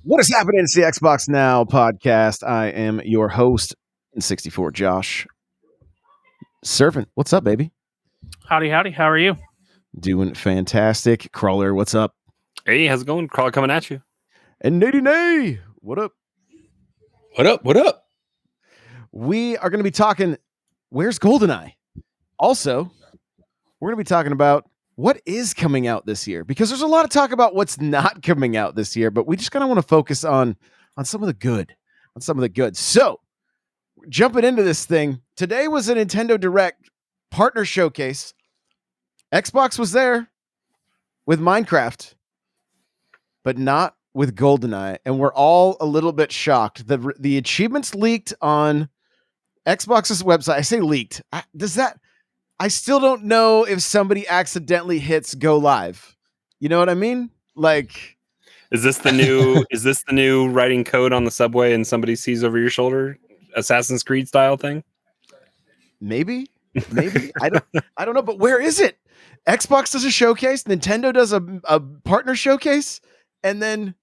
What is happening? It's the Xbox Now podcast. I am your host, N64 Josh. Servant, what's up, baby? Howdy, howdy. How are you? Doing fantastic. Crawler, what's up? Hey, how's it going? Crawler coming at you. And Nady Nay, what up? What up? What up? We are going to be talking, where's GoldenEye? Also, we're going to be talking about what is coming out this year, because there's a lot of talk about what's not coming out this year, but we just kind of want to focus on some of the good, So, jumping into this thing, today was a Nintendo Direct partner showcase. Xbox was there with Minecraft, but not with GoldenEye, and we're all a little bit shocked. The achievements leaked on Xbox's website. I say leaked. I still don't know if somebody accidentally hits go live. You know what I mean? Like, is this the new writing code on the subway and somebody sees over your shoulder, Assassin's Creed style thing? Maybe. I don't know, but where is it? Xbox does a showcase, Nintendo does a partner showcase, and then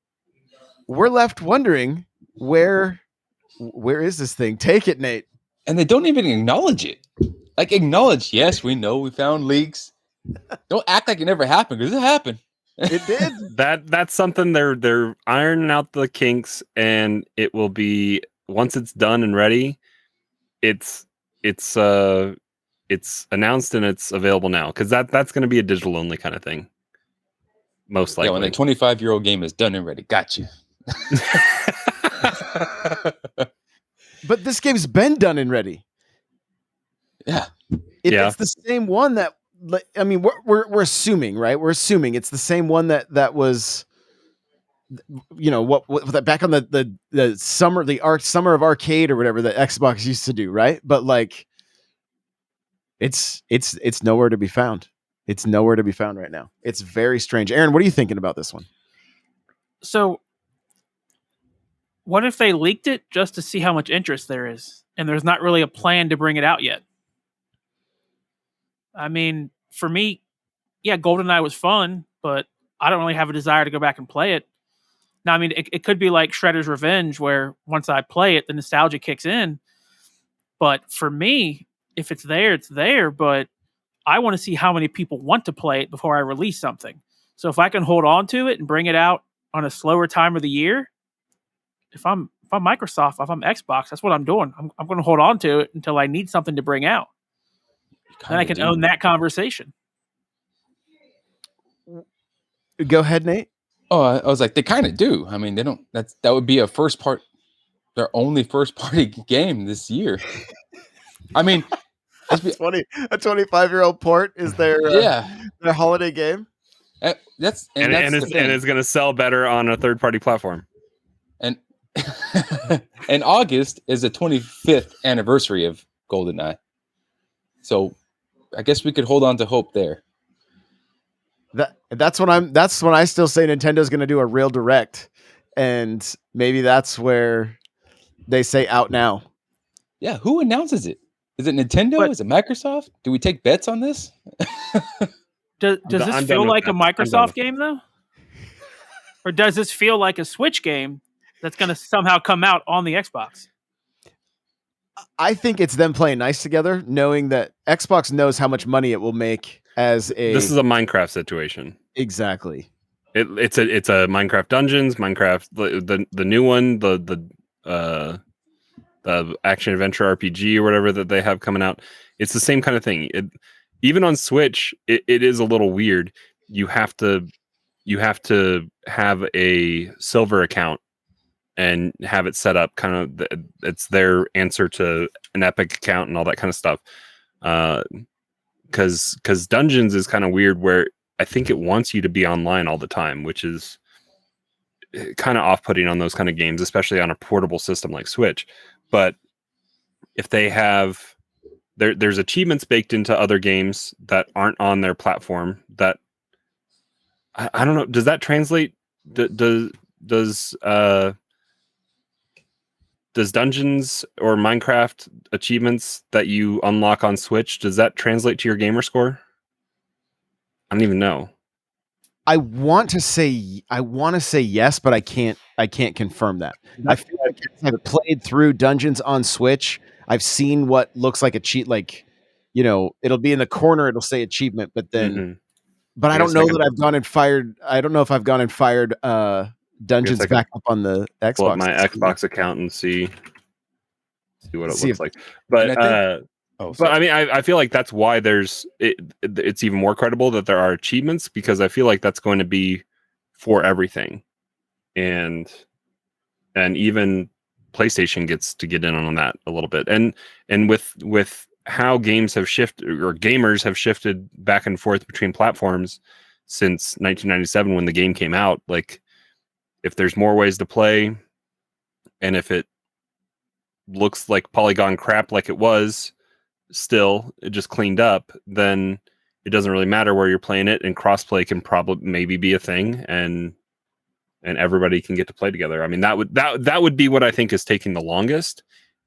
we're left wondering where is this thing? Take it, Nate. And they don't even acknowledge it. Like, acknowledge, yes, we know we found leaks. Don't act like it never happened, because it happened. It did. That's something they're ironing out the kinks, and it will be, once it's done and ready, it's announced and it's available now, because that's going to be a digital only kind of thing, most likely. Yeah, when the 25-year-old game is done and ready, got you. But this game's been done and ready. Yeah. It's the same one that, I mean, we're assuming, right? We're assuming it's the same one that was, you know, what that back on the summer of arcade or whatever that Xbox used to do, right? But like, it's nowhere to be found. It's nowhere to be found right now. It's very strange. Aaron, what are you thinking about this one? So, what if they leaked it just to see how much interest there is, and there's not really a plan to bring it out yet? I mean, for me, yeah, GoldenEye was fun, but I don't really have a desire to go back and play it. Now, I mean, it could be like Shredder's Revenge, where once I play it, the nostalgia kicks in. But for me, if it's there, it's there. But I want to see how many people want to play it before I release something. So if I can hold on to it and bring it out on a slower time of the year, if I'm Microsoft, if I'm Xbox, that's what I'm doing. I'm going to hold on to it until I need something to bring out. Then I can own that conversation. Go ahead, Nate. Oh, I was like, they kind of do. I mean, they don't. That would be their only first party game this year. I mean, a 25-year-old port is their holiday game. It's going to sell better on a third party platform. And and August is the 25th anniversary of GoldenEye. So I guess we could hold on to hope there. That's when I still say Nintendo's going to do a real direct, and maybe that's where they say out now. Yeah, who announces it? Is it Nintendo? Is it Microsoft? Do we take bets on this? Does this feel like a Microsoft game though? Or does this feel like a Switch game that's going to somehow come out on the Xbox? I think it's them playing nice together, knowing that Xbox knows how much money it will make as a... This is a Minecraft situation. Exactly. It's a Minecraft Dungeons, Minecraft, the new one, the action adventure RPG or whatever that they have coming out. It's the same kind of thing. Even on Switch, it is a little weird. You have to have a silver account and have it set up kind of, it's their answer to an Epic account and all that kind of stuff. Because Dungeons is kind of weird, where I think it wants you to be online all the time, which is kind of off-putting on those kind of games, especially on a portable system like Switch. But if they have, there's achievements baked into other games that aren't on their platform that, I don't know, does that translate? Does Dungeons or Minecraft achievements that you unlock on Switch, does that translate to your gamer score? I don't even know. I want to say yes, but I can't confirm that. I feel like I've played through Dungeons on Switch. I've seen what looks like a cheat, like, you know, it'll be in the corner, it'll say achievement, but then Mhm. but I I don't guess know I that can- I've gone and fired. I don't know if I've gone and fired Dungeons I can back up on the pull up Xbox. my Xbox account and see what it See looks if- like. But And I think- Oh, but sorry. I mean, I feel like that's why it's even more credible that there are achievements, because I feel like that's going to be for everything, and even PlayStation gets to get in on that a little bit, and with how games have shifted, or gamers have shifted back and forth between platforms since 1997 when the game came out. Like, if there's more ways to play, and if it looks like polygon crap like it was, still it just cleaned up, then it doesn't really matter where you're playing it, and crossplay can probably maybe be a thing, and everybody can get to play together. I mean, that would be what I think is taking the longest,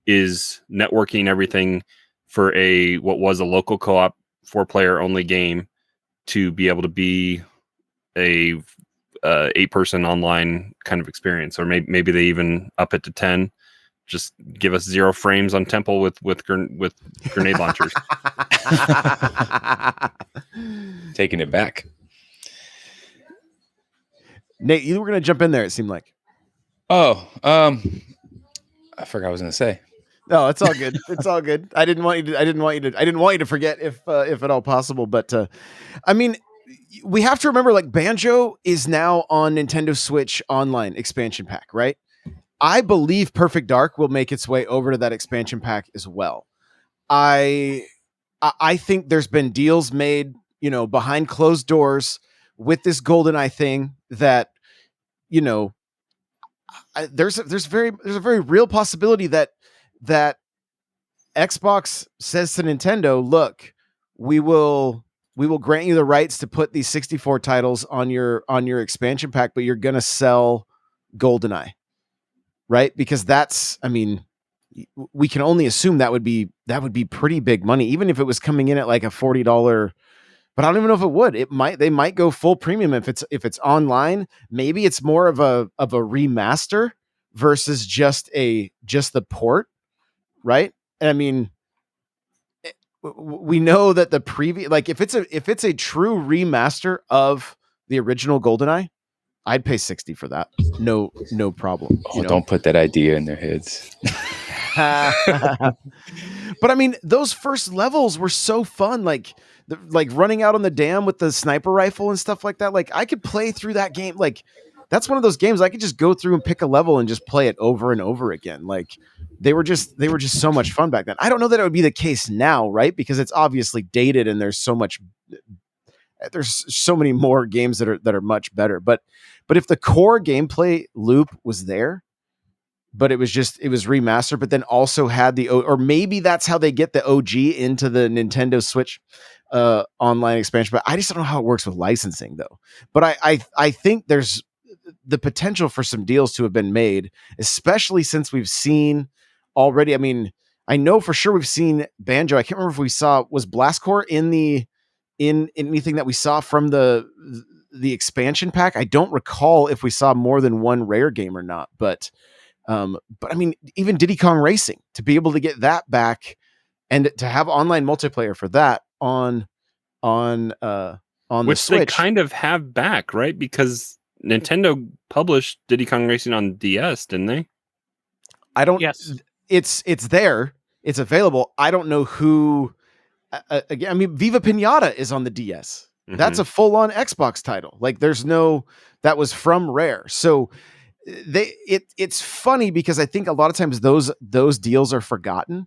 is networking everything for what was a local co-op 4-player only game to be able to be a 8-person online kind of experience, or maybe they even up it to 10. Just give us 0 frames on Temple with grenade launchers. Taking it back. Nate, you were going to jump in there. It seemed like. Oh, I forgot what I was going to say. No, it's all good. It's all good. I didn't want you to forget if at all possible. But I mean, we have to remember, like, Banjo is now on Nintendo Switch Online expansion pack, right? I believe Perfect Dark will make its way over to that expansion pack as well. I think there's been deals made, you know, behind closed doors with this GoldenEye thing that, you know, there's a very real possibility that Xbox says to Nintendo, look, we will grant you the rights to put these 64 titles on your expansion pack, but you're going to sell GoldenEye. Right? Because that's, I mean, we can only assume that would be pretty big money, even if it was coming in at like a $40. But I don't even know if it would. They might go full premium if it's online. Maybe it's more of a remaster versus just the port, right? And I mean, we know that the previous, like, if it's a true remaster of the original GoldenEye, I'd pay $60 for that. No problem. Oh, don't put that idea in their heads. But I mean, those first levels were so fun. Like running out on the dam with the sniper rifle and stuff like that. Like, I could play through that game. Like, that's one of those games I could just go through and pick a level and just play it over and over again. Like, they were just so much fun back then. I don't know that it would be the case now, right? Because it's obviously dated and there's so many more games that are much better. But if the core gameplay loop was there, but it was remastered, but then also had or maybe that's how they get the OG into the Nintendo Switch online expansion. But I just don't know how it works with licensing, though. But I think there's the potential for some deals to have been made, especially since we've seen already. I mean, I know for sure we've seen Banjo. I can't remember if we saw, was Blastcore in anything that we saw from the expansion pack. I don't recall if we saw more than one rare game or not, but I mean, even Diddy Kong Racing, to be able to get that back and to have online multiplayer for that on Which the Switch. they kind of have back, right? Because Nintendo published Diddy Kong Racing on DS, didn't they? I don't. Yes. It's there. It's available. I don't know who. Again, I mean, Viva Pinata is on the DS. Mm-hmm. That's a full-on Xbox title. Like, that was from Rare. So it's funny because I think a lot of times those deals are forgotten,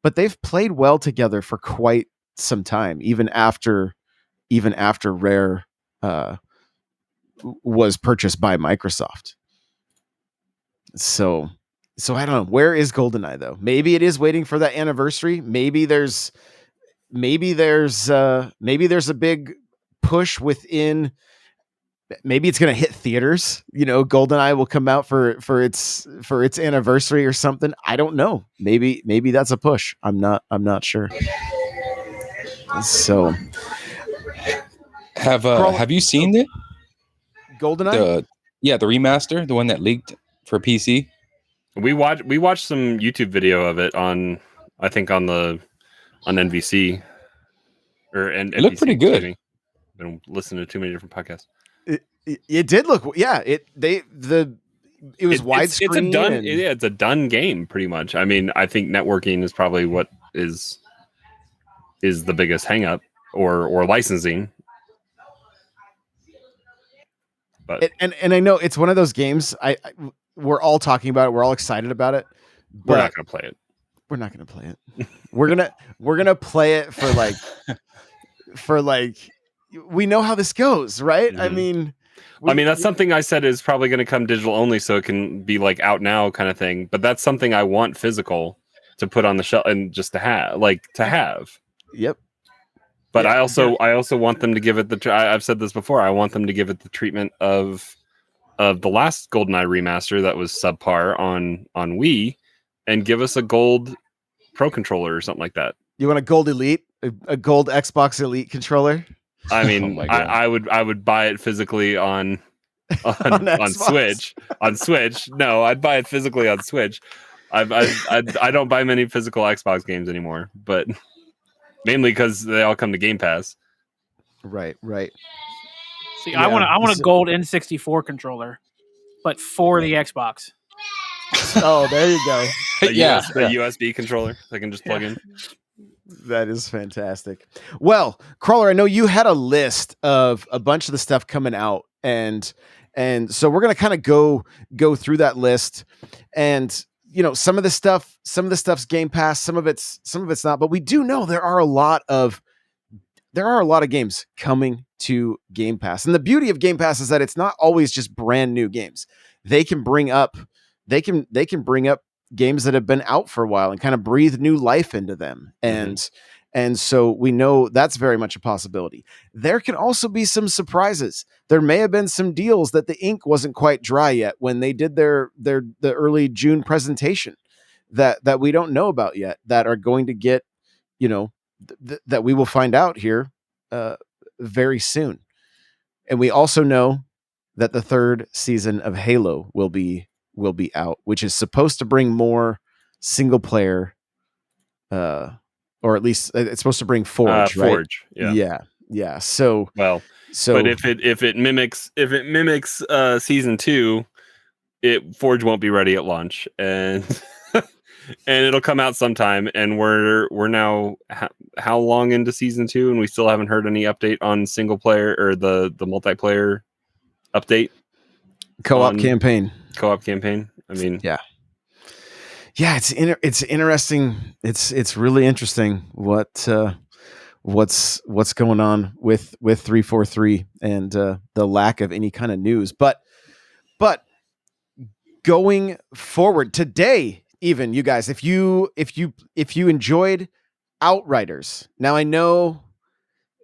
but they've played well together for quite some time, even after Rare was purchased by Microsoft. So I don't know, where is GoldenEye though? Maybe it is waiting for that anniversary. Maybe there's a big push within. Maybe it's going to hit theaters. You know, GoldenEye will come out for its anniversary or something. I don't know. Maybe that's a push. I'm not sure. So, have you seen it? GoldenEye. The remaster, the one that leaked for PC. We watched some YouTube video of it on NVC or It looked pretty good. excuse me. Been listening to too many different podcasts. It did look, yeah. It was widescreen. It's a done. It's a done game, pretty much. I mean, I think networking is probably what is the biggest hang-up, or licensing. But and I know it's one of those games. We're all talking about it. We're all excited about it. But we're not going to play it. We're not going to play it. We're gonna play it for like we know how this goes, right? Mm-hmm. I mean, that's something I said is probably going to come digital only, so it can be like out now kind of thing. But that's something I want physical to put on the shelf and just to have. Yep. But I also want them to give it I've said this before. I want them to give it the treatment of the last GoldenEye remaster that was subpar on Wii, and give us a gold Pro controller or something like that. You want a gold Elite, a gold Xbox Elite controller? I mean, I would buy it physically on Switch. On Switch, no, I'd buy it physically on Switch. I don't buy many physical Xbox games anymore, but mainly because they all come to Game Pass. Right. See, yeah, I want a gold N64 controller, but for the Xbox. Oh, there you go. A USB controller I can just plug in. That is fantastic. Well, Crawler, I know you had a list of a bunch of the stuff coming out, and so we're gonna kind of go through that list, and some of the stuff's Game Pass, some of it's not, but we do know there are a lot of games coming to Game Pass, and the beauty of Game Pass is that it's not always just brand new games. They can bring up games that have been out for a while and kind of breathe new life into them. And so we know that's very much a possibility. There can also be some surprises. There may have been some deals that the ink wasn't quite dry yet when they did the early June presentation that we don't know about yet, that are going to get, that we will find out here very soon. And we also know that the third season of Halo will be out, which is supposed to bring more single player, or at least it's supposed to bring Forge, right? Forge, yeah. So but if it mimics season 2, Forge won't be ready at launch, and and it'll come out sometime. And we're now how long into season 2, and we still haven't heard any update on single player or the multiplayer update. Co-op campaign. I mean, yeah, it's interesting. It's really interesting what's going on with 343 and the lack of any kind of news. But going forward today, even you guys, if you enjoyed Outriders, now I know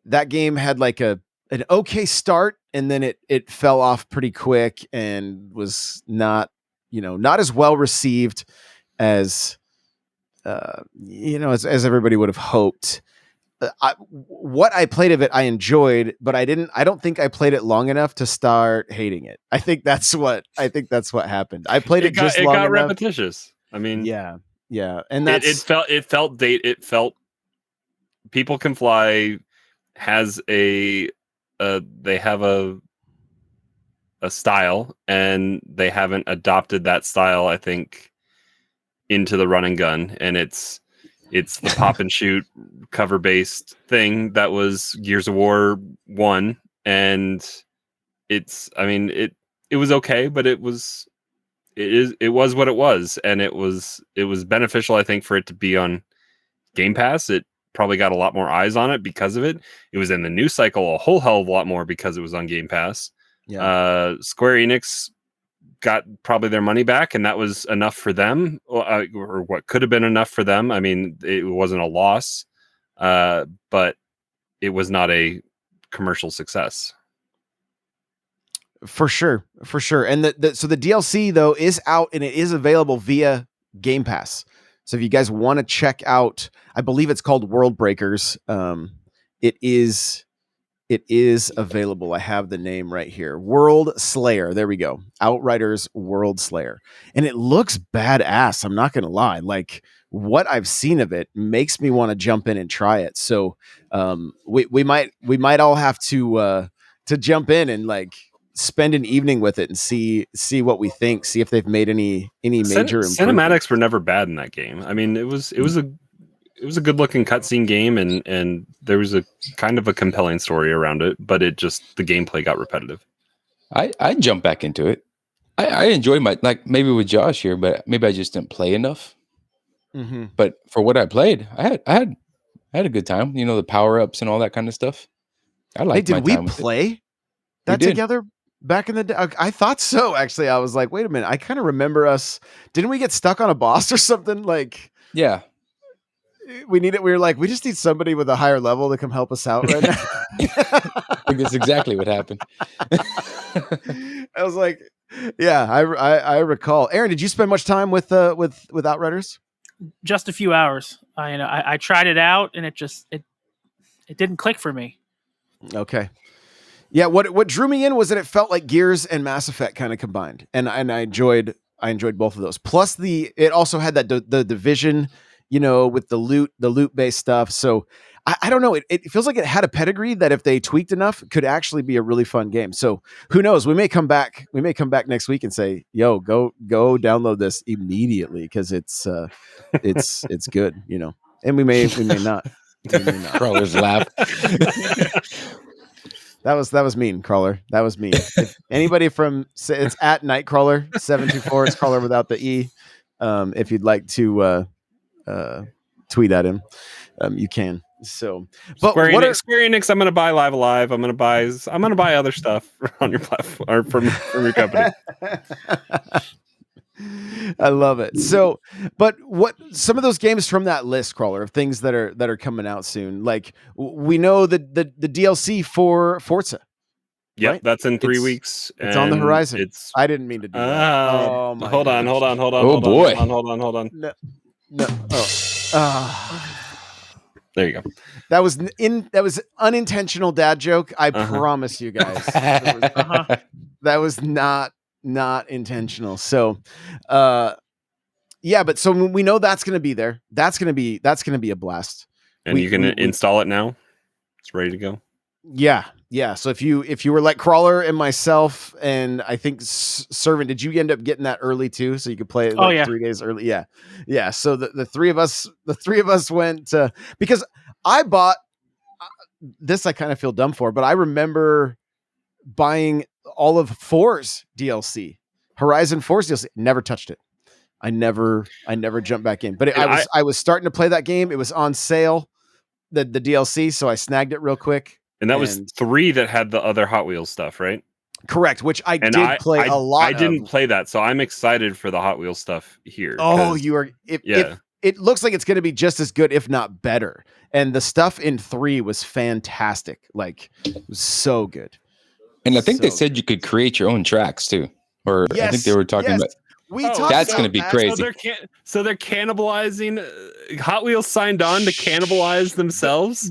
that game had like an okay start, and then it fell off pretty quick and was not as well received as as everybody would have hoped. What I played of it, I enjoyed, but I don't think I played it long enough to start hating it. I think that's what happened. I played it just long enough. It got repetitious. I mean, yeah, and that's it felt People Can Fly has they have a style, and they haven't adopted that style, I think, into the run and gun, and it's the pop and shoot cover based thing that was Gears of War 1, and it was okay, but it was what it was, and it was beneficial, I think, for it to be on Game Pass. It probably got a lot more eyes on it because of it. It was in the news cycle a whole hell of a lot more because it was on Game Pass. Yeah. Square Enix got probably their money back, and that was enough for them, or what could have been enough for them. I mean, it wasn't a loss, but it was not a commercial success. For sure. And so the DLC though is out, and it is available via Game Pass. So if you guys want to check out, I believe it's called World Breakers. It is it is available. I have the name right here. World Slayer. There we go. Outriders World Slayer. And it looks badass. I'm not going to lie. Like, what I've seen of it makes me want to jump in and try it. So we might all have to jump in and like spend an evening with it and see what we think. See if they've made any major cinematics were never bad in that game. I mean, it was a good looking cutscene game, and there was a kind of a compelling story around it, but the gameplay got repetitive. I jumped back into it. I enjoyed maybe with Josh here, but maybe I just didn't play enough. Mm-hmm. But for what I played, I had a good time. You know, the power ups and all that kind of stuff. I liked. Hey, did we play that together back in the day? I thought so. Actually, I was like, wait a minute. I kind of remember us. Didn't we get stuck on a boss or something? Like, yeah. We were like, we just need somebody with a higher level to come help us out right now. I think that's exactly what happened. I was like, yeah, I recall. Aaron, did you spend much time with Outriders? Just a few hours. I tried it out, and it didn't click for me. Okay. Yeah, what drew me in was that it felt like Gears and Mass Effect kind of combined, and I enjoyed both of those. Plus, it also had that the Division, with the loot based stuff. So I don't know. It feels like it had a pedigree that if they tweaked enough, could actually be a really fun game. So who knows? We may come back next week and say, "Yo, go download this immediately," because it's good, And we may not. Crawler's laugh. That was mean, Crawler. That was mean. If anybody it's at Nightcrawler 724. It's Crawler without the E. If you'd like to tweet at him, you can. So, but Square Enix, I'm going to buy Live Alive. I'm going to buy other stuff on your platform or from your company. I love it. So, but what some of those games from that list, Crawler, of things that are coming out soon? Like we know the DLC for Forza. Yeah, right? That's in 3 weeks. It's on the horizon. I didn't mean to do that. Oh my! Hold on. Oh boy! Hold on. No. Oh. There you go. That was unintentional dad joke. I promise you guys. That was not intentional. So, yeah, but so we know that's going to be there. That's going to be a blast. And you can install it now. It's ready to go. Yeah. So if you were like Crawler and myself, and I think Servant, did you end up getting that early too, so you could play it 3 days early? Yeah. So the three of us went because I bought this. I kind of feel dumb for, but I remember buying all of 4's DLC, Horizon 4's DLC. Never touched it. I never jumped back in. But I was starting to play that game. It was on sale, the DLC, so I snagged it real quick. And that was 3 that had the other Hot Wheels stuff, right? Correct, which I did play a lot. I didn't play that, so I'm excited for the Hot Wheels stuff here. Oh, you are. It looks like it's going to be just as good, if not better. And the stuff in 3 was fantastic. Like, it was so good. And I think they said you could create your own tracks too. Or yes, I think they were talking about. That's going to be crazy. So they're cannibalizing. Hot Wheels signed on to cannibalize themselves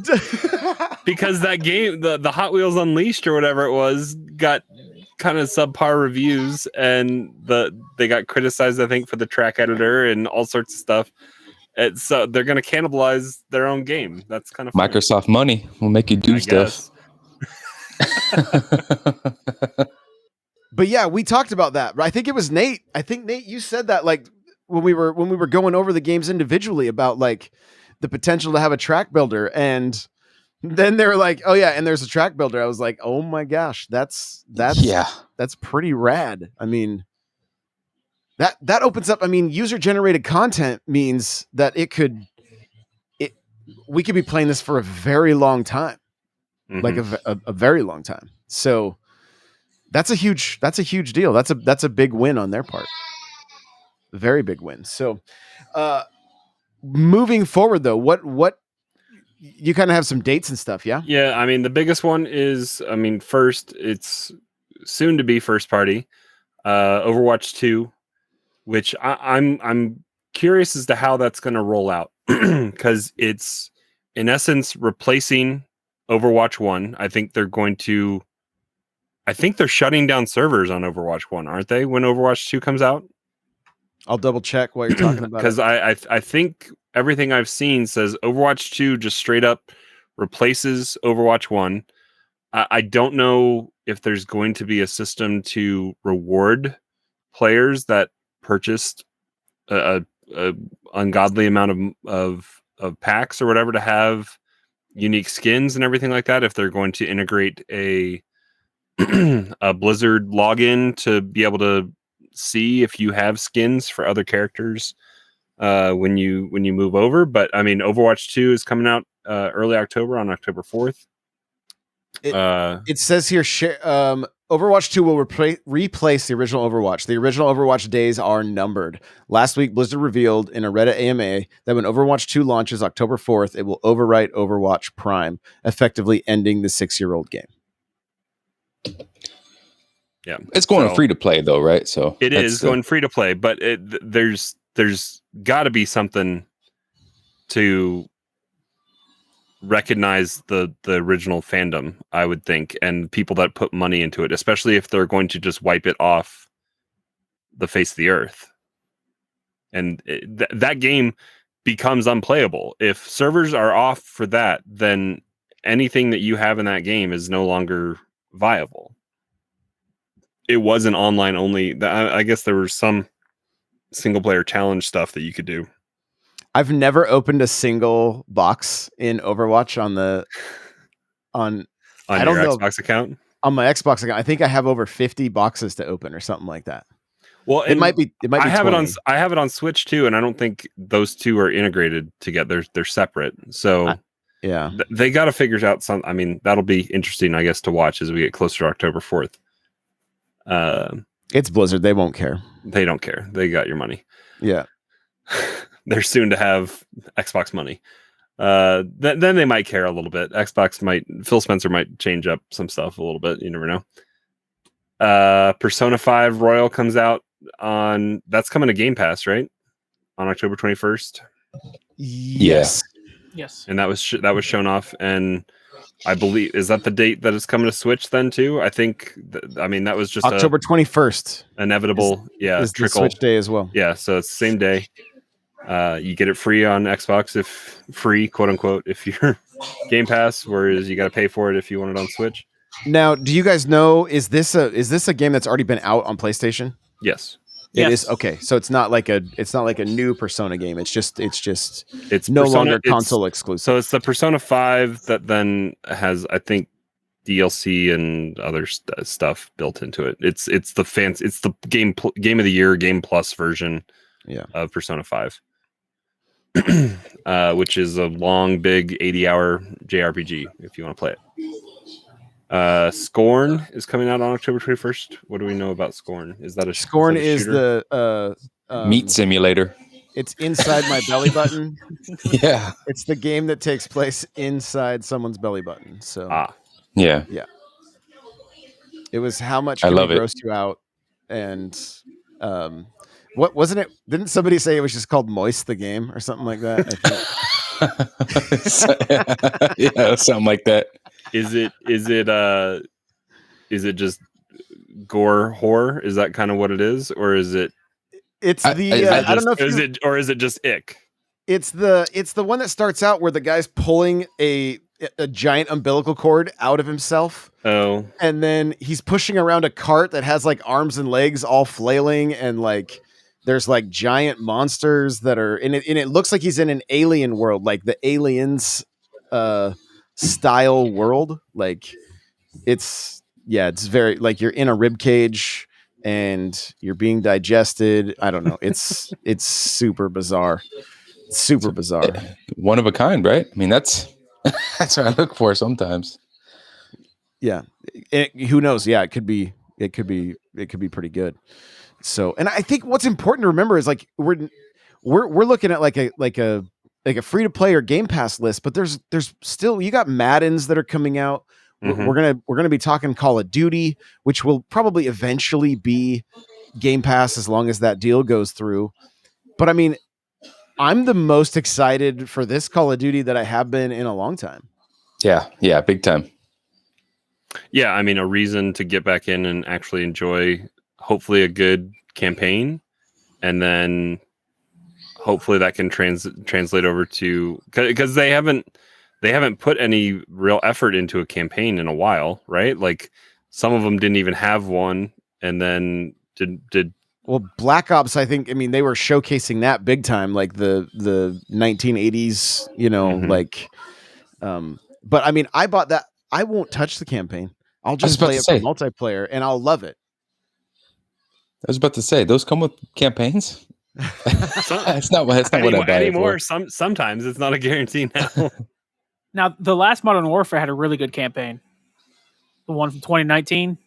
because that game, the Hot Wheels Unleashed or whatever it was, got kind of subpar reviews, and they got criticized, I think, for the track editor and all sorts of stuff. And so they're going to cannibalize their own game. That's kind of funny. Microsoft money will make you do stuff. But yeah, we talked about that. I think it was Nate. I think Nate, you said that like when we were going over the games individually about like the potential to have a track builder, and then they were like, "Oh yeah, and there's a track builder." I was like, "Oh my gosh, that's pretty rad." I mean, that opens up. I mean, user generated content means that we could be playing this for a very long time, like a very long time. So. That's a huge deal. That's a big win on their part. Very big win. So, moving forward though, what you kind of have some dates and stuff, yeah? Yeah, I mean the biggest one is, first it's soon to be first party, Overwatch 2, which I'm curious as to how that's going to roll out because it's in essence replacing Overwatch 1. I think they're shutting down servers on Overwatch 1, aren't they? When Overwatch 2 comes out, I'll double check while you're talking about because it. I think everything I've seen says Overwatch 2 just straight up replaces Overwatch 1. I don't know if there's going to be a system to reward players that purchased a ungodly amount of packs or whatever to have unique skins and everything like that. If they're going to integrate a Blizzard login to be able to see if you have skins for other characters when you move over. But I mean, Overwatch 2 is coming out early October, on October 4th. It says here, Overwatch 2 will replace the original Overwatch. The original Overwatch days are numbered. Last week, Blizzard revealed in a Reddit AMA that when Overwatch 2 launches October 4th, it will overwrite Overwatch Prime, effectively ending the 6-year-old game. Yeah, it's going free to play though, right? So it is going free to play, but there's got to be something to recognize the original fandom, I would think, and people that put money into it, especially if they're going to just wipe it off the face of the earth. And that game becomes unplayable. If servers are off for that, then anything that you have in that game is no longer viable. It was an online only. I guess there was some single player challenge stuff that you could do. I've never opened a single box in Overwatch on your Xbox account. On my Xbox account, I think I have over 50 boxes to open or something like that. Well, it might be. I have 20. I have it on Switch too, and I don't think those two are integrated together. They're separate. So yeah, they got to figure out some. I mean, that'll be interesting, I guess, to watch as we get closer to October 4th. It's Blizzard. They won't care. They don't care. They got your money. Yeah. They're soon to have Xbox money. Then they might care a little bit. Phil Spencer might change up some stuff a little bit. You never know. Persona 5 Royal comes out that's coming to Game Pass, right? On October 21st. Yes. Yes. And that was shown off, and I believe, is that the date that it's coming to Switch then too? I think. That was just October 21st. Inevitable. Is the Switch day as well? Yeah. So it's the same day. You get it free on Xbox, if free, quote unquote, if you're Game Pass, whereas you got to pay for it if you want it on Switch. Now, do you guys know, is this a game that's already been out on PlayStation? Yes. It is. Okay. So it's not like a new Persona game. It's no longer console exclusive. So it's the Persona 5 that then has, I think, DLC and other stuff built into it. It's the game of the year, Game Plus version of Persona 5. Which is a long, big 80-hour JRPG if you want to play it. Scorn is coming out on October 21st. What do we know about Scorn? Is that a Scorn? Is the meat simulator. It's inside my belly button. Yeah, it's the game that takes place inside someone's belly button. So yeah. It was how much I can love it it. gross you out, and what wasn't it? Didn't somebody say it was just called Moist the Game or something like that? I think. Yeah, something like that. Is it just gore horror? Is that kind of what it is, or is it? It's I don't know if is it just ick? It's the one that starts out where the guy's pulling a giant umbilical cord out of himself. Oh. And then he's pushing around a cart that has like arms and legs all flailing, and like there's like giant monsters that are in it, and it looks like he's in an alien world, like the Aliens style world. Like it's very like you're in a rib cage and you're being digested. I don't know. It's super bizarre. Super bizarre. One of a kind, right? I mean, that's what I look for sometimes. Yeah. Who knows? Yeah, it could be pretty good. So, and I think what's important to remember is like we're looking at like a free to play or Game Pass list, but there's still, you got Maddens that are coming out. Mm-hmm. We're gonna be talking Call of Duty, which will probably eventually be Game Pass as long as that deal goes through. But I mean, I'm the most excited for this Call of Duty that I have been in a long time. Yeah, big time. Yeah, I mean, a reason to get back in and actually enjoy, hopefully, a good campaign, and then hopefully that can translate over to, because they haven't put any real effort into a campaign in a while, right? Like some of them didn't even have one, and then did Well, Black Ops, I think, I mean, they were showcasing that big time, like the 1980s, like, but I mean, I bought that. I won't touch the campaign. I'll was just about play to it say. for multiplayer, and I'll love it. I was about to say, those come with campaigns. That's not what I buy it anymore. for. Sometimes it's not a guarantee now. Now, the last Modern Warfare had a really good campaign. The one from 2019.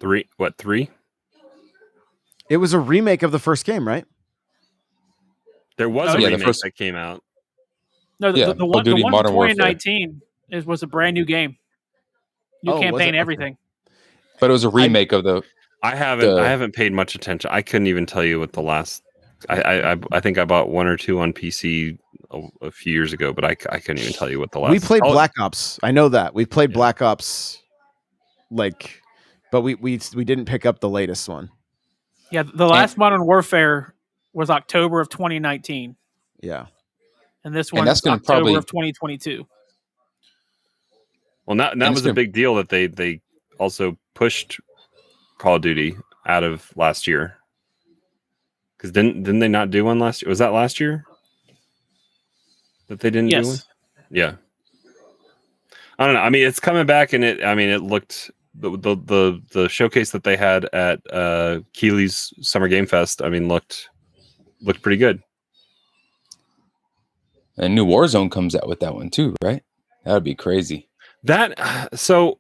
Three? It was a remake of the first game, right? There was Oh, a yeah, remake the first- that came out. No, Yeah, the Call one of Duty from Modern Warfare. 2019 was a brand new game. New Oh, was it? campaign, Okay. everything. But it was a remake of the. I haven't paid much attention. I couldn't even tell you what the last. I think I bought one or two on PC a few years ago, but I couldn't even tell you what the last. We played Oh, Black Ops. I know that. We played Yeah. Black Ops, like, but we didn't pick up the latest one. Yeah, the last Modern Warfare was October of 2019, Yeah. and this And one's that's gonna October probably- of 2022. Well, that it's was a gonna- big deal that they also pushed Call of Duty out of last year. Because didn't they not do one last year? Was that last year that they didn't do one? Yes. Yeah. I don't know. I mean, it's coming back, and it looked the showcase that they had at Keeley's Summer Game Fest. I mean, looked pretty good. And new Warzone comes out with that one too, right? That would be crazy. So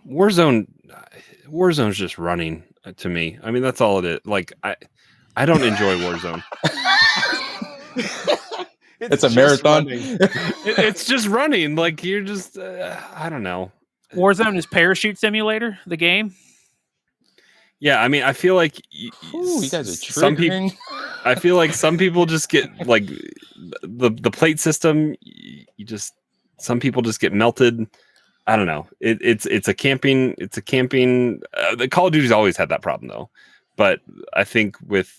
Warzone's just running to me. I mean, that's all it is. Like I don't enjoy Warzone. It's a marathon. It's just running. Like you're just I don't know. Warzone is Parachute Simulator, the game. Yeah, I mean, I feel like Ooh, you guys are some people. triggering. I feel like some people just get like the plate system. Some people just get melted. I don't know. It's a camping. The Call of Duty's always had that problem though, but I think with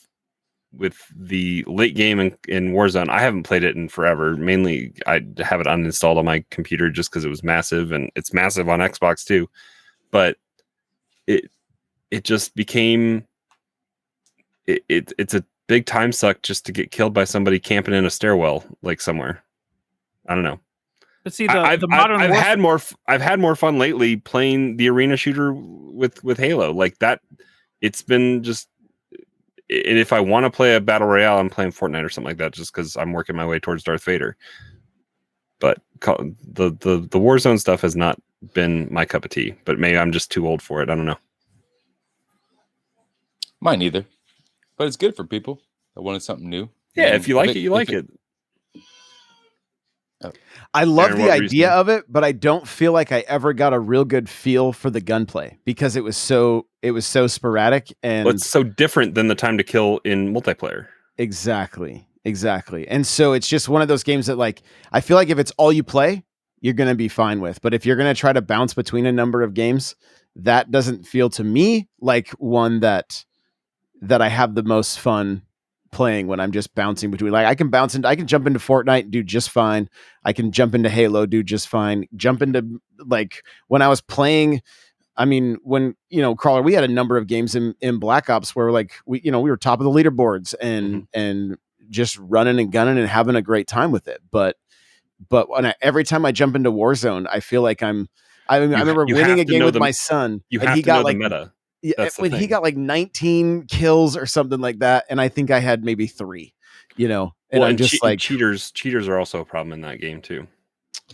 the late game in Warzone, I haven't played it in forever. Mainly, I have it uninstalled on my computer just because it was massive, and it's massive on Xbox too. But it just became it's a big time suck just to get killed by somebody camping in a stairwell like somewhere. I don't know. But see, the modern I've had more fun lately playing the arena shooter with Halo like that. It's been just, and if I want to play a battle royale, I'm playing Fortnite or something like that, just because I'm working my way towards Darth Vader. But the Warzone stuff has not been my cup of tea. But maybe I'm just too old for it. I don't know. Mine either. But it's good for people that wanted something new. Yeah, And if you like if it, you like it. I love Aaron, the what idea reason? of it, but I don't feel like I ever got a real good feel for the gunplay because it was so sporadic and Well, it's so different than the time to kill in multiplayer. exactly. And so it's just one of those games that like I feel like if it's all you play, you're going to be fine with. But if you're going to try to bounce between a number of games, that doesn't feel to me like one that I have the most fun playing when I'm just bouncing between. Like I can jump into Fortnite, do just fine. I can jump into Halo, do just fine. Jump into like when I was playing, I mean, when Crawler, we had a number of games in Black Ops where like we were top of the leaderboards and just running and gunning and having a great time with it. But when every time I jump into Warzone, I feel like I remember winning a game with my son. You and have he to got know like the meta. yeah, That's the when he thing. got like 19 kills or something like that, and I think I had maybe 3. And I'm just like cheaters are also a problem in that game too.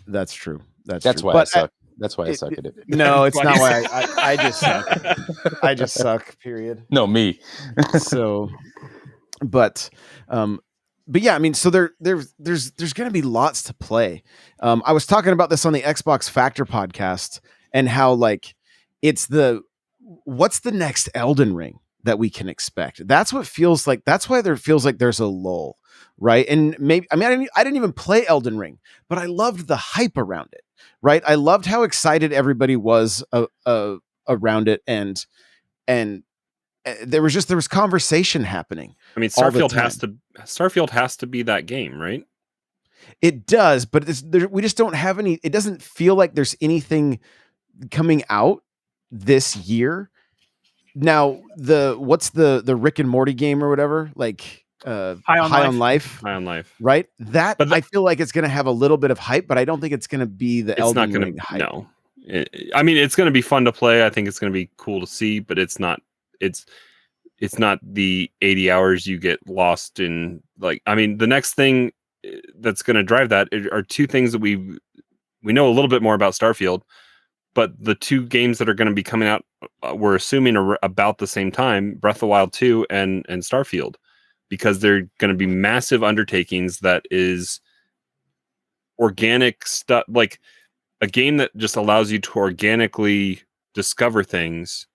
that's true. That's That's true. why I suck. That's why I suck at it. No, it's That's not why why I just suck. I just suck. Period. No, me. So, but yeah, I mean, so there's going to be lots to play. I was talking about this on the Xbox Factor podcast and how like what's the next Elden Ring that we can expect? That's what feels like. That's why there feels like there's a lull right? And maybe I didn't even play Elden Ring, but I loved the hype around it, right? I loved how excited everybody was around it, and there was conversation happening. I mean, all the Starfield has to be that game, right? It does, but we just don't have any. It doesn't feel like there's anything coming out this year. Now, what's the Rick and Morty game or whatever, like High on Life, High on Life, right? I feel like it's going to have a little bit of hype, but I don't think it's going to be the Elden Ring hype. No, I mean, it's going to be fun to play. I think it's going to be cool to see, but it's not. It's not the 80 hours you get lost in. Like, I mean, the next thing that's going to drive that are two things that we know a little bit more about Starfield, but the two games that are going to be coming out, we're assuming are about the same time, Breath of the Wild 2 and Starfield, because they're going to be massive undertakings that is organic stuff, like a game that just allows you to organically discover things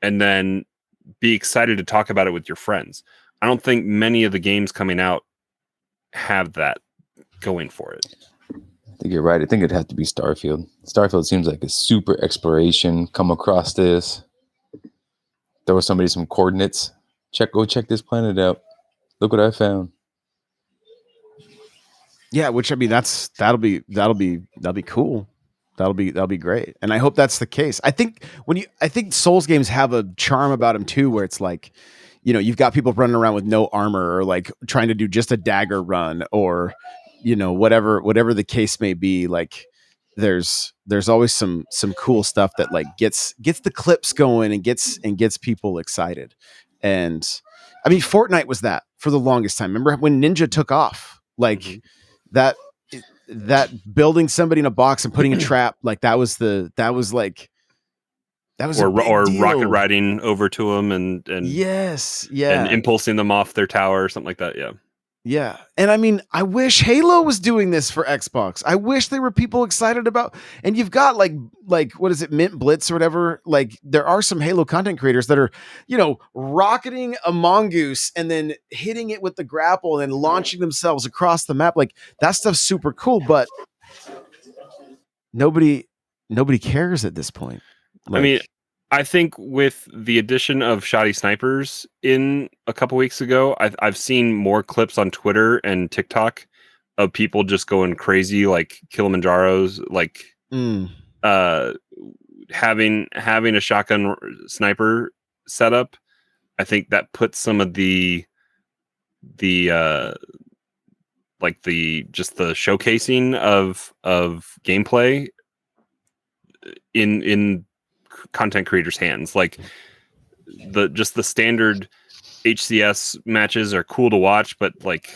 and then be excited to talk about it with your friends. I don't think many of the games coming out have that going for it. I think you're right. I think it'd have to be Starfield. Starfield seems like a super exploration. Come across this. Throw somebody some coordinates. Go check this planet out. Look what I found. Yeah, which I mean, that'll be cool. That'll be great, and I hope that's the case. I think Souls games have a charm about them too, where it's like, you know, you've got people running around with no armor or like trying to do just a dagger run, or you know, whatever the case may be. Like there's always some cool stuff that like gets the clips going and gets people excited. And I mean, Fortnite was that for the longest time. Remember when Ninja took off? Like that building somebody in a box and putting a trap, like that was or rocket riding over to them and yes, and impulsing them off their tower or something like that. Yeah. And I mean, I wish Halo was doing this for Xbox. I wish there were people excited about, and you've got like what is it, Mint Blitz or whatever. Like there are some Halo content creators that are, you know, rocketing a mongoose and then hitting it with the grapple and launching themselves across the map. Like that stuff's super cool, but nobody cares at this point. Like, I mean, I think with the addition of shoddy snipers in a couple weeks ago, I've seen more clips on Twitter and TikTok of people just going crazy, like Kilimanjaros, like having a shotgun sniper setup. I think that puts some of the showcasing of gameplay in content creators' hands. Like the standard HCS matches are cool to watch, but like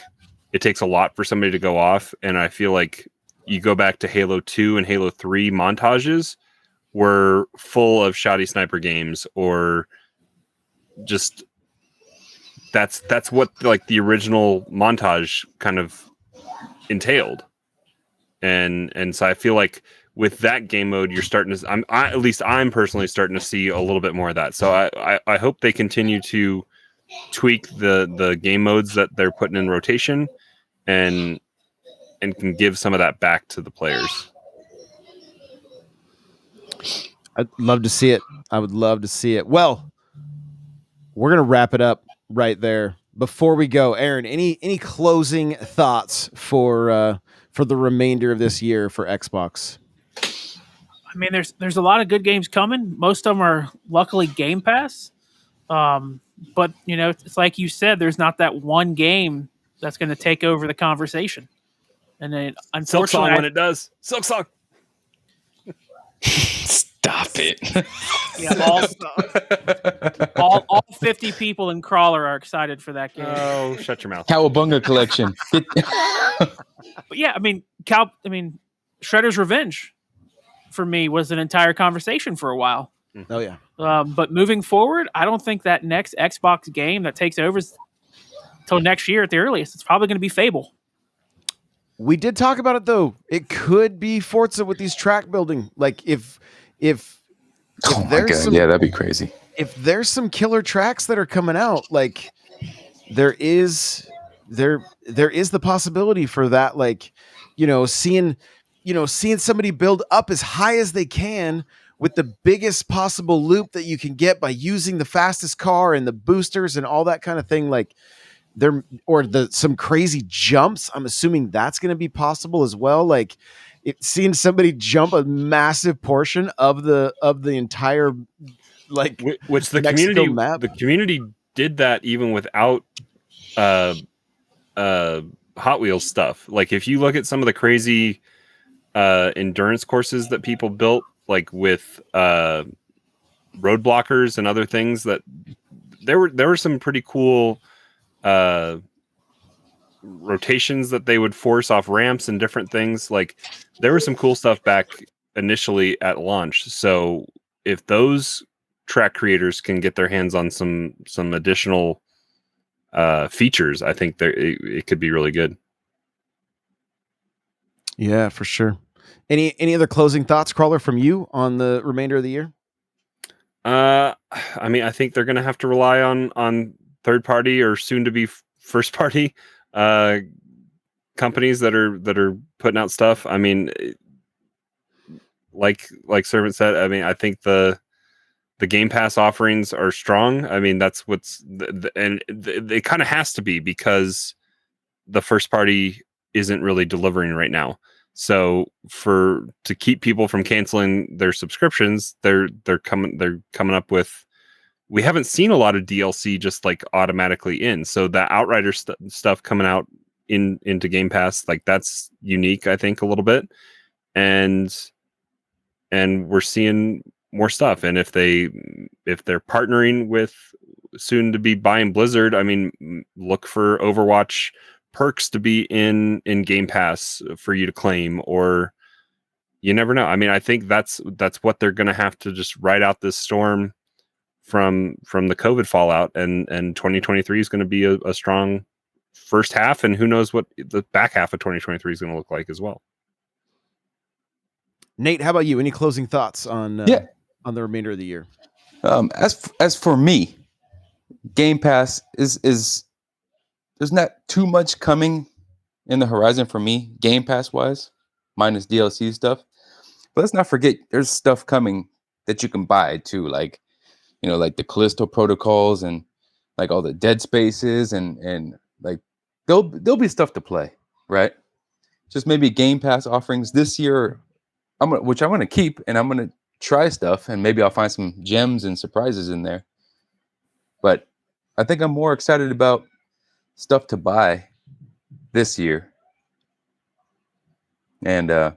it takes a lot for somebody to go off. And I feel like you go back to Halo 2 and Halo 3 montages were full of shoddy sniper games, or just that's what like the original montage kind of entailed. And so I feel like with that game mode, you're starting to. I'm personally starting to see a little bit more of that. So I hope they continue to tweak the game modes that they're putting in rotation, and can give some of that back to the players. I'd love to see it. I would love to see it. Well, we're gonna wrap it up right there. Before we go, Aaron, any closing thoughts for the remainder of this year for Xbox? I mean, there's a lot of good games coming. Most of them are luckily Game Pass. But, you know, it's like you said, there's not that one game that's going to take over the conversation. And then, unfortunately, Silksong when it does. Silksong. Stop it. Yeah, all 50 people in Crawler are excited for that game. Oh, shut your mouth. Cowabunga collection. But yeah, I mean, Shredder's Revenge for me was an entire conversation for a while. Oh yeah. But moving forward, I don't think that next Xbox game that takes over till next year at the earliest. It's probably going to be Fable. We did talk about it though. It could be Forza with these track building. Like if oh my God, yeah, that'd be crazy. If there's some killer tracks that are coming out, like there is there is the possibility for that, like, seeing somebody build up as high as they can with the biggest possible loop that you can get by using the fastest car and the boosters and all that kind of thing, like some crazy jumps. I'm assuming that's going to be possible as well. Like seeing somebody jump a massive portion of the entire, like, which the Mexico community map. the community did that even without Hot Wheels stuff. Like if you look at some of the crazy endurance courses that people built, like with road blockers and other things, that there were some pretty cool rotations that they would force off ramps and different things. Like there was some cool stuff back initially at launch. So if those track creators can get their hands on some additional features, I think it could be really good. Yeah, for sure. Any other closing thoughts, Crawler, from you on the remainder of the year? I mean, I think they're going to have to rely on third party or soon to be first party companies that are putting out stuff. I mean, like Servant said, I mean, I think the Game Pass offerings are strong. I mean, that's it kind of has to be, because the first party isn't really delivering right now. So to keep people from canceling their subscriptions, they're coming up with, we haven't seen a lot of DLC just like automatically in. So that Outrider stuff coming out into Game Pass, like that's unique, I think, a little bit. And we're seeing more stuff. And if they're partnering with soon to be buying Blizzard, I mean, look for Overwatch perks to be in Game Pass for you to claim, or you never know. I mean, I think that's what they're going to have to just ride out this storm from the COVID fallout, and 2023 is going to be a strong first half, and who knows what the back half of 2023 is going to look like as well. Nate, how about you? Any closing thoughts on the remainder of the year? As for me, Game Pass is there's not too much coming in the horizon for me, Game Pass wise, minus DLC stuff. But let's not forget, there's stuff coming that you can buy too, like, like the Callisto Protocols and like all the Dead Spaces and like there'll be stuff to play, right? Just maybe Game Pass offerings this year, which I'm gonna keep, and I'm gonna try stuff, and maybe I'll find some gems and surprises in there. But I think I'm more excited about stuff to buy this year, and I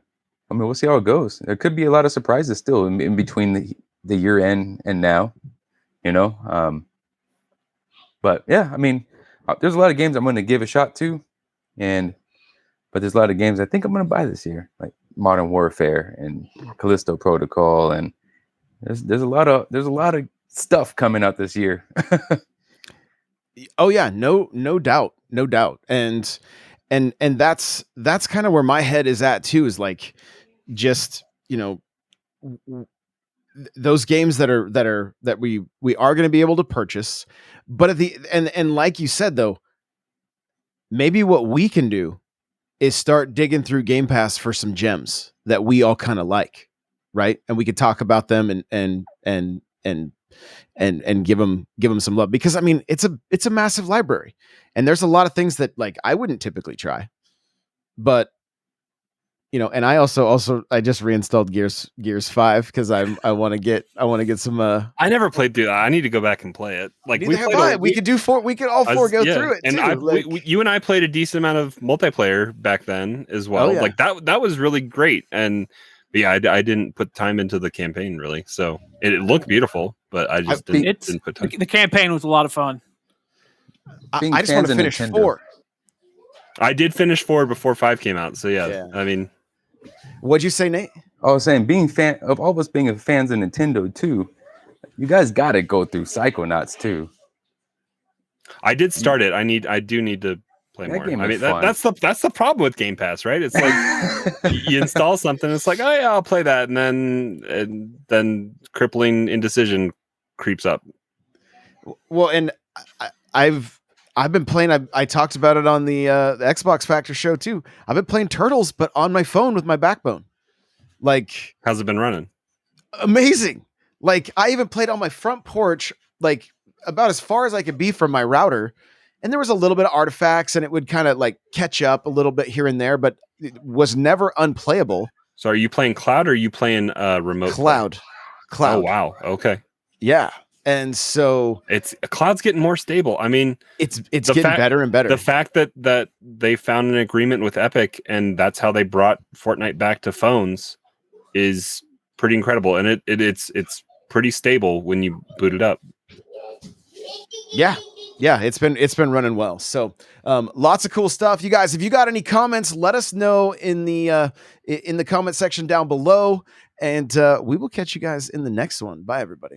mean, we'll see how it goes. There could be a lot of surprises still in between the year end and now, but yeah, I mean, there's a lot of games I'm going to give a shot to, but there's a lot of games I think I'm going to buy this year, like Modern Warfare and Callisto Protocol, and there's a lot of stuff coming out this year. Oh yeah, no doubt. And that's kind of where my head is at too, is like, just, those games that we are going to be able to purchase, but at the and like you said, though, maybe what we can do is start digging through Game Pass for some gems that we all kind of like, right? And we could talk about them and give them some love, because I mean, it's a massive library, and there's a lot of things that, like, I wouldn't typically try, but and I also I just reinstalled Gears 5 because I want to get some. I never played through that. I need to go back and play it. Like we could do 4. We could all 4 go through it. And too. you and I played a decent amount of multiplayer back then as well. Oh, yeah. Like that was really great. And yeah, I didn't put time into the campaign really. So it looked beautiful, but I just didn't put time. The campaign was a lot of fun. I just want to finish 4. I did finish 4 before 5 came out. So yeah. I mean, what'd you say, Nate? I was saying, being fan of all of us being fans of Nintendo too, you guys got to go through Psychonauts too. I did start it. I do need to play more. I mean, that's the problem with Game Pass, right? It's like you install something, it's like, oh yeah, I'll play that, and then crippling indecision creeps up. Well, and I've been playing. I talked about it on the Xbox Factor show too. I've been playing Turtles, but on my phone with my Backbone. Like, How's it been running? amazing. Like, I even played on my front porch, like about as far as I could be from my router, and there was a little bit of artifacts, and it would kind of like catch up a little bit here and there, but it was never unplayable. So are you playing cloud or are you playing remote? Cloud. Oh wow. Okay. Yeah. And so It's cloud's getting more stable. I mean, it's The getting fact- better and better. the fact that they found an agreement with Epic and that's how they brought Fortnite back to phones is pretty incredible. And it's pretty stable when you boot it up. Yeah, it's been running well. So lots of cool stuff. You guys, if you got any comments, let us know in the comment section down below, and we will catch you guys in the next one. Bye, everybody.